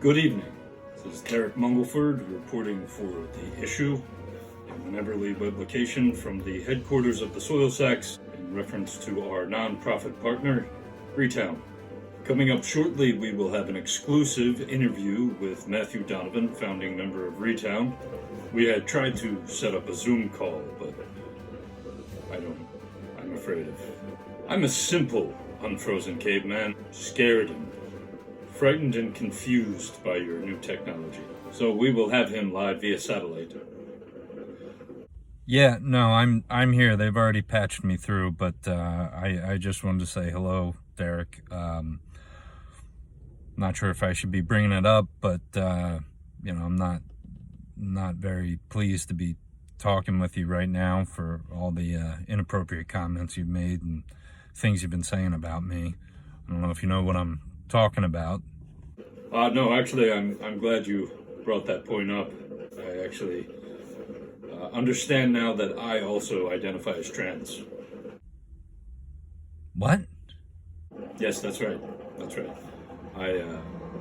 Good evening. This is Mungleford reporting for The Issue, a Wheneverly publication from the headquarters of the Soil Sacks in reference to our non-profit partner, R.E.T.O.W.N.E. Coming up shortly, we will have an exclusive interview with Matthew Donovan, founding member of R.E.T.O.W.N.E. We had tried to set up a Zoom call, but I'm afraid of. I'm a simple, unfrozen caveman, scared and frightened and confused by your new technology. So we will have him live via satellite. Yeah, no, I'm here. They've already patched me through, but I just wanted to say hello, Derek. Not sure if I should be bringing it up, but I'm not very pleased to be talking with you right now for all the inappropriate comments you've made and things you've been saying about me. I don't know if you know what I'm talking about. No, actually, I'm glad you brought that point up. I actually understand now that I also identify as trans. What? Yes, that's right. That's right.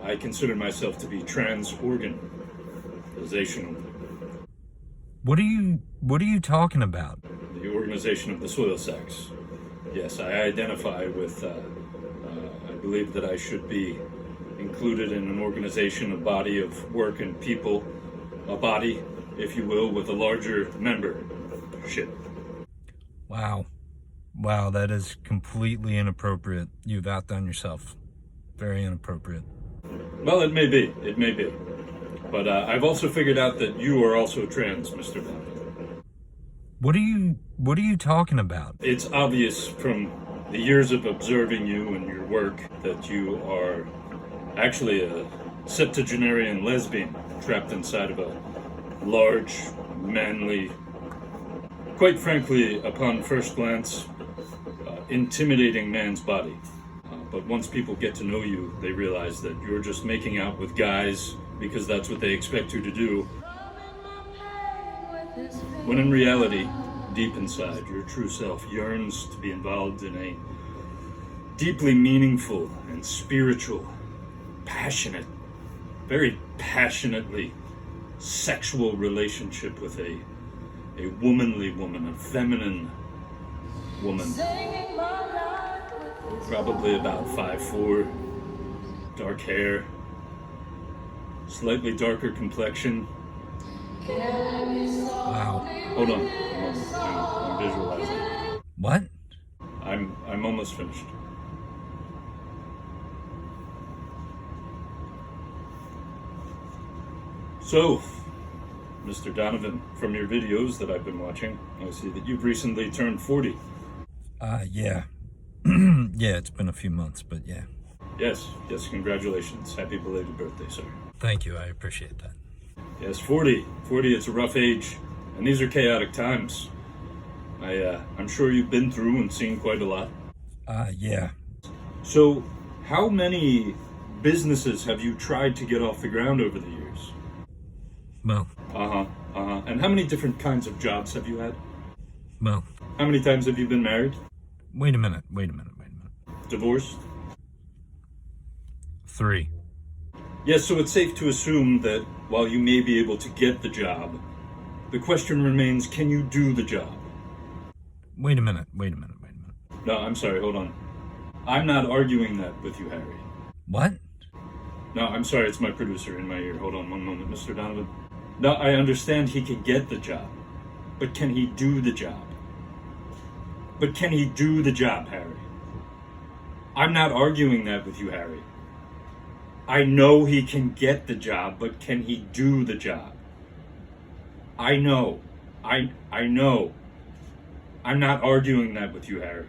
I consider myself to be trans-organizational. What are you talking about? The organization of the Soil Sacks. Yes, I identify with, I believe that I should be included in an organization, a body of work and people, a body, if you will, with a larger membership. Wow, that is completely inappropriate. You've outdone yourself. Very inappropriate. Well, it may be. But I've also figured out that you are also trans, Mr. Donovan. What are you talking about? It's obvious from the years of observing you and your work that you are actually a septuagenarian lesbian trapped inside of a large, manly, quite frankly, upon first glance, intimidating man's body. But once people get to know you, they realize that you're just making out with guys because that's what they expect you to do. When in reality, deep inside, your true self yearns to be involved in a deeply meaningful and spiritual, passionate, very passionately sexual relationship with a womanly woman, a feminine woman. Probably about 5'4", dark hair, slightly darker complexion. Wow. Hold on. I'm visualizing. What? I'm almost finished. So, Mr. Donovan, from your videos that I've been watching, I see that you've recently turned 40. Yeah. Yeah, it's been a few months, but yeah. Yes, Congratulations. Happy belated birthday, sir. Thank you, I appreciate that. Yes, 40. 40, it's a rough age, and these are chaotic times. I'm sure you've been through and seen quite a lot. Yeah. So, how many businesses have you tried to get off the ground over the years? Well. And how many different kinds of jobs have you had? Well. How many times have you been married? Wait a minute. Divorced? 3. Yes, so it's safe to assume that while you may be able to get the job, the question remains, can you do the job? Wait a minute. No, I'm sorry, hold on. I'm not arguing that with you, Harry. What? No, I'm sorry, it's my producer in my ear. Hold on one moment, Mr. Donovan. No, I understand he can get the job, but can he do the job? Harry? I'm not arguing that with you, Harry. I know he can get the job, but can he do the job? I know. I know. I'm not arguing that with you, Harry.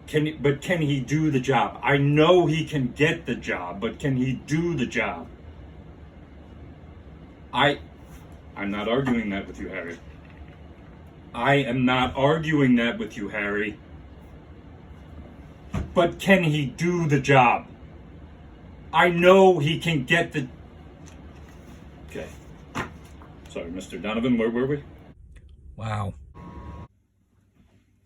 Can he do the job? I know he can get the job, but can he do the job? I'm not arguing that with you, Harry. I am not arguing that with you, Harry. But can he do the job? I know he can get the... Okay. Sorry, Mr. Donovan, where were we? Wow.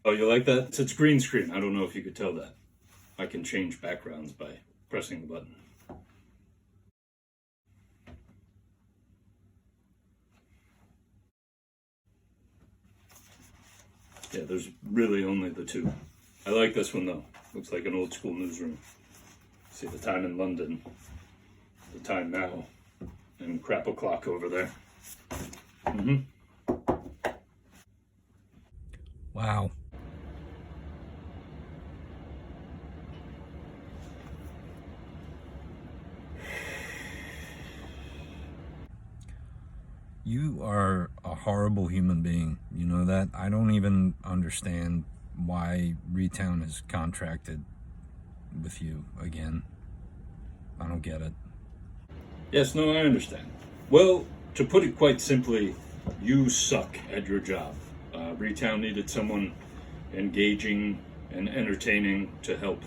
Oh, you like that? It's green screen. I don't know if you could tell that. I can change backgrounds by pressing the button. Yeah, there's really only the two. I like this one though. Looks like an old school newsroom. See the time in London, the time now, and crap o'clock over there. Wow. You are a horrible human being. You know that? I don't even understand why Retowne has contracted with you again. I don't get it. Yes, no, I understand. Well, to put it quite simply, you suck at your job. Retowne needed someone engaging and entertaining to help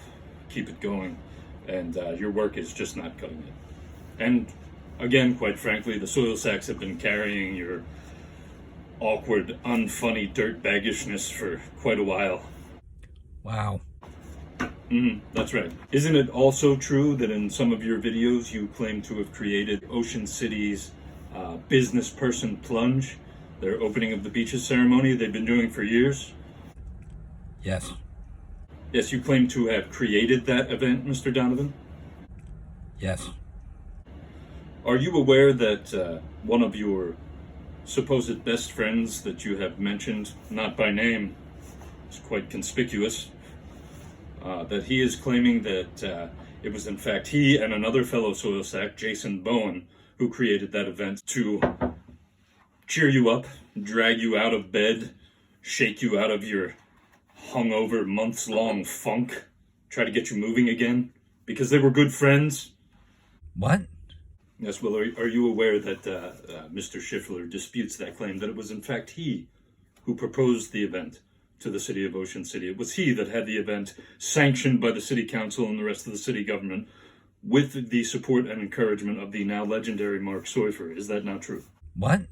keep it going, and your work is just not cutting it. And again, quite frankly, the soil sacks have been carrying your awkward, unfunny dirtbaggishness for quite a while. Wow. That's right. Isn't it also true that in some of your videos you claim to have created Ocean City's business person plunge, their opening of the beaches ceremony they've been doing for years? Yes. Yes, you claim to have created that event, Mr. Donovan? Yes. Are you aware that one of your supposed best friends that you have mentioned, not by name, is quite conspicuous, that he is claiming that it was in fact he and another fellow soil sack, Jason Bowen, who created that event to cheer you up, drag you out of bed, shake you out of your hungover months-long funk, try to get you moving again, because they were good friends? What? Yes, well, are you aware that Mr. Schiffler disputes that claim, that it was in fact he who proposed the event to the city of Ocean City? It was he that had the event sanctioned by the city council and the rest of the city government with the support and encouragement of the now legendary Mark Seufer. Is that not true? What?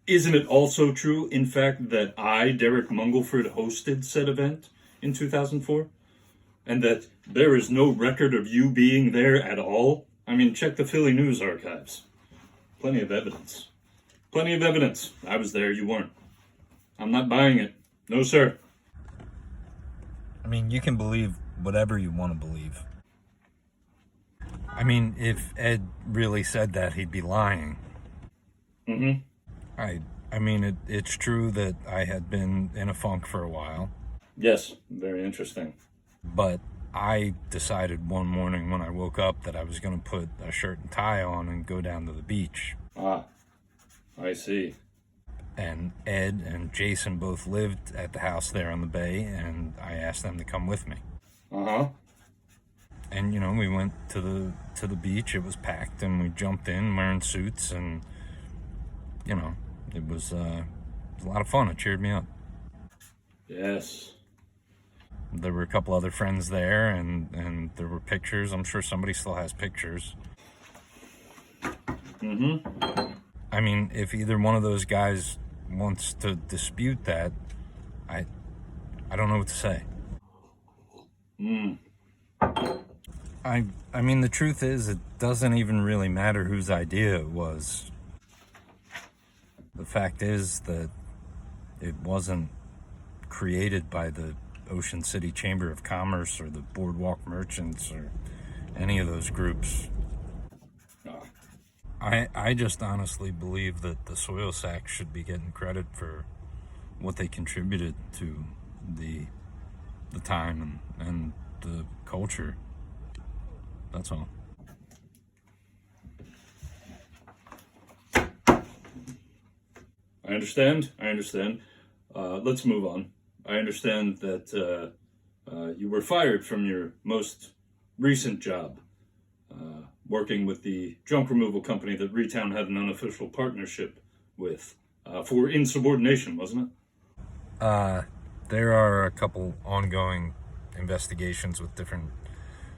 Isn't it also true, in fact, that I, Derek Mungleford, hosted said event in 2004? And that there is no record of you being there at all? I mean, check the Philly News archives. Plenty of evidence. Plenty of evidence. I was there, you weren't. I'm not buying it. No, sir. I mean, you can believe whatever you want to believe. I mean, if Ed really said that, he'd be lying. I mean, it's true that I had been in a funk for a while. Yes, very interesting. But I decided one morning when I woke up that I was going to put a shirt and tie on and go down to the beach. Ah, I see. And Ed and Jason both lived at the house there on the bay, and I asked them to come with me. Uh-huh. And, you know, we went to the beach. It was packed, and we jumped in wearing suits, and, you know, it was a lot of fun. It cheered me up. Yes. There were a couple other friends there, and there were pictures. I'm sure somebody still has pictures. I mean, if either one of those guys wants to dispute that, I don't know what to say. I mean, the truth is, it doesn't even really matter whose idea it was. The fact is that it wasn't created by the Ocean City Chamber of Commerce or the Boardwalk Merchants or any of those groups. I just honestly believe that the soil sacks should be getting credit for what they contributed to the time and the culture. That's all. I understand. Let's move on. I understand that you were fired from your most recent job, working with the junk removal company that Retowne had an unofficial partnership with, for insubordination, wasn't it? There are a couple ongoing investigations with different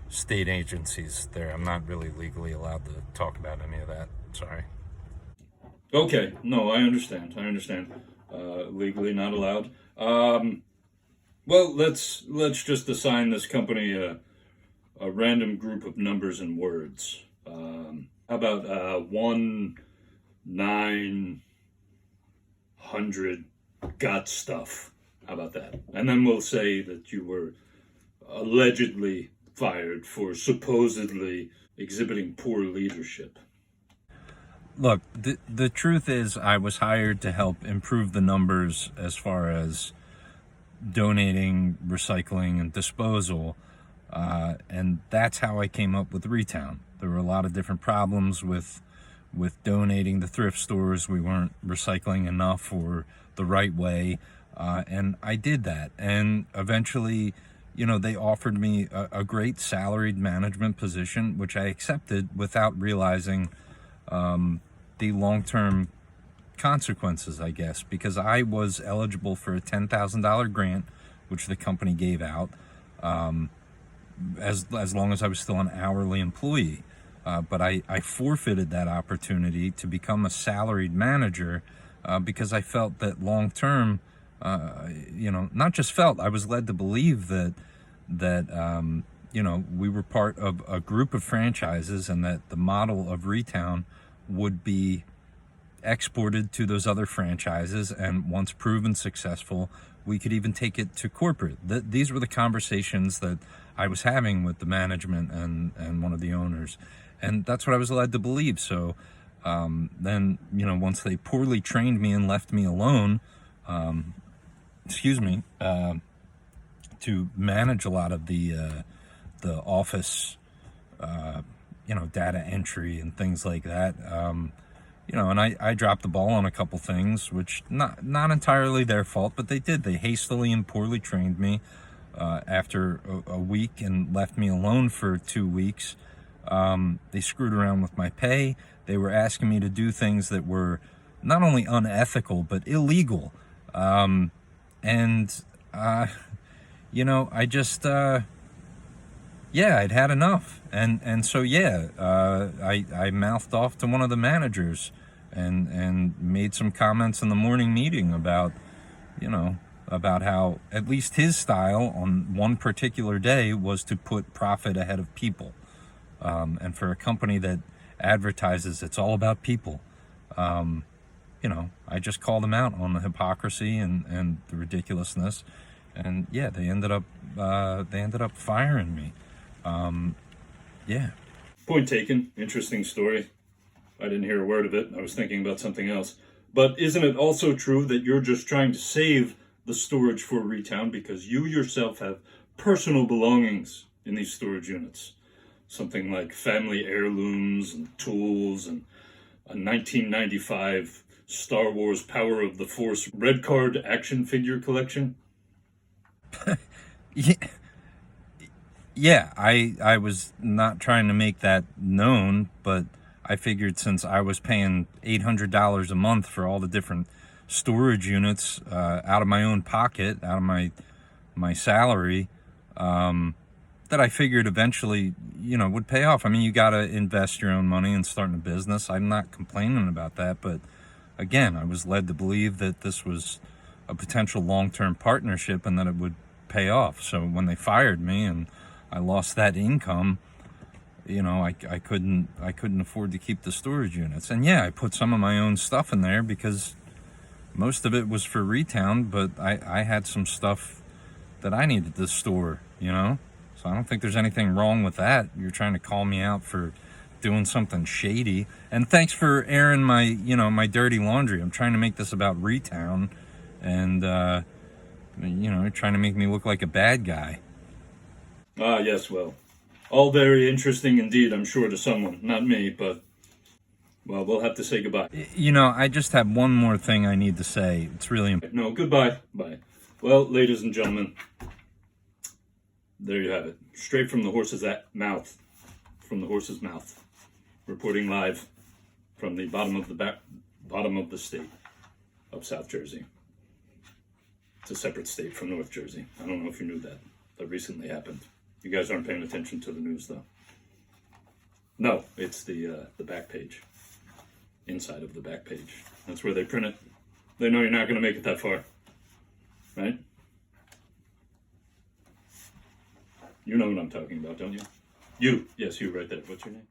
state agencies there. I'm not really legally allowed to talk about any of that. Sorry. Okay, no, I understand. Legally not allowed. Well, let's just assign this company a random group of numbers and words. How about 1, 900 got stuff? How about that? And then we'll say that you were allegedly fired for supposedly exhibiting poor leadership. Look, the truth is I was hired to help improve the numbers as far as donating, recycling, and disposal. And that's how I came up with Retowne. There were a lot of different problems with donating to thrift stores. We weren't recycling enough or the right way. And I did that. And eventually, they offered me a great salaried management position, which I accepted without realizing the long-term consequences, I guess, because I was eligible for a $10,000 grant, which the company gave out, as long as I was still an hourly employee. But I forfeited that opportunity to become a salaried manager because I felt that long-term, not just felt, I was led to believe that we were part of a group of franchises and that the model of Retowne would be exported to those other franchises, and once proven successful, we could even take it to corporate. These were the conversations that I was having with the management and one of the owners, and that's what I was led to believe. So then, once they poorly trained me and left me alone, to manage a lot of the office, data entry and things like that. And I dropped the ball on a couple things, which not entirely their fault, but they did. They hastily and poorly trained me after a week and left me alone for 2 weeks. They screwed around with my pay. They were asking me to do things that were not only unethical, but illegal. I just, I'd had enough. And so, I mouthed off to one of the managers and made some comments in the morning meeting about how at least his style on one particular day was to put profit ahead of people. And for a company that advertises it's all about people, I just called them out on the hypocrisy and the ridiculousness. And they ended up firing me. Point taken. Interesting story. I didn't hear a word of it. I was thinking about something else. But isn't it also true that you're just trying to save the storage for Retowne because you yourself have personal belongings in these storage units? Something like family heirlooms and tools and a 1995 Star Wars Power of the Force red card action figure collection? I was not trying to make that known, but I figured since I was paying $800 a month for all the different storage units out of my own pocket, out of my salary, that I figured eventually, would pay off. I mean, you got to invest your own money in starting a business. I'm not complaining about that, but again, I was led to believe that this was a potential long-term partnership and that it would pay off. So when they fired me and I lost that income, I couldn't afford to keep the storage units. And I put some of my own stuff in there because most of it was for Retowne, but I had some stuff that I needed to store, So I don't think there's anything wrong with that. You're trying to call me out for doing something shady. And thanks for airing my, my dirty laundry. I'm trying to make this about Retowne and, trying to make me look like a bad guy. Ah, yes, well, all very interesting indeed, I'm sure, to someone. Not me, but, well, we'll have to say goodbye. I just have one more thing I need to say. It's really important. No, goodbye. Bye. Well, ladies and gentlemen, there you have it. Straight from the horse's mouth. From the horse's mouth. Reporting live from the bottom of the state of South Jersey. It's a separate state from North Jersey. I don't know if you knew that. That recently happened. You guys aren't paying attention to the news, though. No, it's the back page. Inside of the back page. That's where they print it. They know you're not going to make it that far. Right? You know what I'm talking about, don't you? You. Yes, you right there. What's your name?